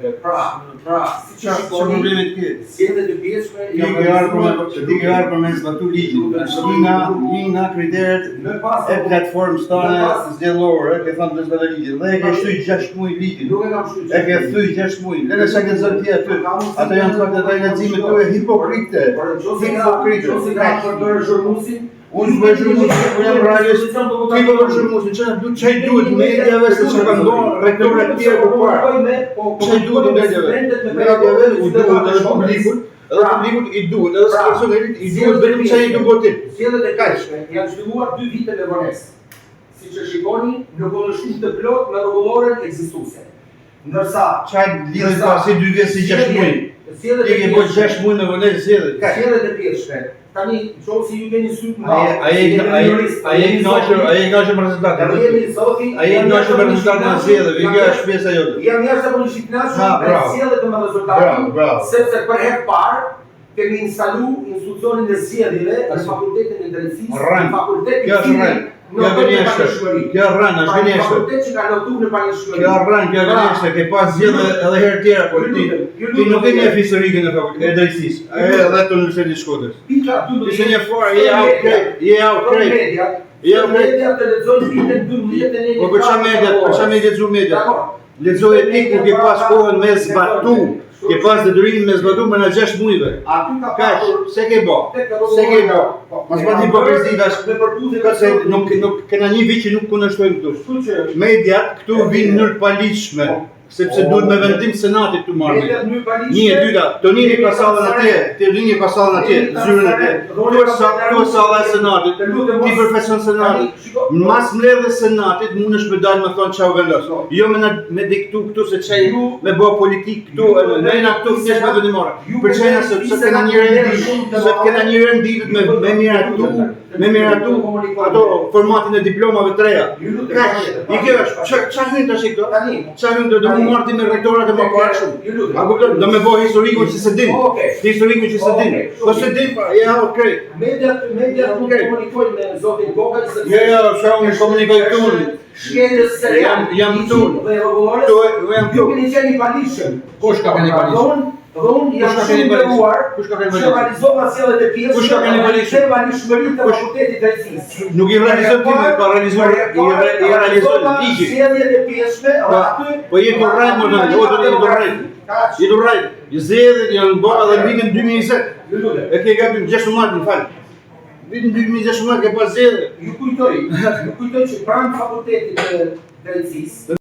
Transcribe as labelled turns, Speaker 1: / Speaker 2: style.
Speaker 1: Si që problemet ke? Ti ke arë për me zbatu ligjin. Një nga kriteret e platformës tane zgjedhore, ke thënë të zbatu ligjin. Dhe e ke shtuj 6 muaj ligjin. E ke thuj 6 muaj. Lene se ke zërë tja ty. Ata janë të faktë e leximet të e hipokrite. Unë s'bëj zhurmusin, unë jam realist, ti për zhurmusin, që duhet medjave se që këndonë rektoret tjerë për parë. Që duhet medjave? Medjave u duhet edhe publikut, i duhet, edhe së personelit i duhet vetëm që i duhet ti.
Speaker 2: Sjellet e kaqshme janë zhvilluar 2 vite me vonesë. Si që shikoni, në kundërshtim të plot me rregulloren ekzistuese. Ndërsa
Speaker 1: çaj lidhet pasi 2 vjet si 6 muaj. Ti ke bërë 6 muaj me vonesë sjellet.
Speaker 2: Sjellet e pjeshme. Tani, qohë si ju keni sytë më
Speaker 1: Ai e knaqër me rezultatin. Ai e knaqër me rezultatin e sjellet, i kjo është pjesa jote.
Speaker 2: Jam jashtëzakonisht i kënaqur me sjellet e me rezultatin, sepse për herë parë kemi instalu institucionin e zgjedhjeve në Fakultetin e Drejtësisë, në Fakultetin Civil. Kjo rënë, është gënjeshtë. Fakultet që ka notuar në panishmëri.
Speaker 1: Kjo gënjeshtë, ke pas zgjedhje edhe herë tjera, por ti nuk e ke historikën e Fakultetit e Drejtësisë. Edhe të Universitetit të Shkodrës. Ti se një fare, je out krejt.
Speaker 2: Media të lexojnë vitën 2001.
Speaker 1: Po për çfarë media lexoj media? Lexoj etik ku ke pas kohën me zbatu. Ke pas detyrimin me zbatu më në 6 muajve. Kaç, se ke bë. Mos bëni hipokrizi tash. Se nuk kena një vit që nuk kundërshtojmë këtu. Mediat këtu vinë në mënyrë paligjshme, sepse duhet me vendim senatit të marrë. Një e dyta, Tonini ka sallën atje, Tonini ka sallën atje, zyrën atje. Këtu salla e senatit, ti përfaqëson senatin. Mas mbledhjes senatit mundesh me dalë me thonë çau vendos. Jo me diktu këtu se çaj me bë politik këtu, ne na këtu thjesht me vendimore. Për çajna sepse kena një rendi, me miratu ato formatin e diplomave të reja. I kjo është, ç'a hyn tash këto? Ç'a hyn do mu marti me rektorat e mëparshëm. A kupton? Do me bëj historikun që se din. Historikun që se din. Po se din, ja okay.
Speaker 2: Media komunikojnë me zotin Gogaj se
Speaker 1: sa unë komunikoj këtu.
Speaker 2: Shkeljes së reja
Speaker 1: jam këtu.
Speaker 2: Jam këtu. Keni qenë i palishëm.
Speaker 1: Kush ka qenë i palishëm?
Speaker 2: Dhe unë jam shumë nderuar që realizova sjellet e pjesme dhe palishmërinë të Fakultetit të Drejtësisë.
Speaker 1: Nuk i realizon ti, ka realizuar ligji.
Speaker 2: Sjellet e pjesme aty.
Speaker 1: Po je korrekt më tani, je korrekt. Zgjedhjet janë bërë edhe në vitin 2020. E ke gabim 6 muaj, më fal. Vitin 2016 ke pas zgjedhje.
Speaker 2: Ju kujtoj që pranë Fakultetit të Drejtësisë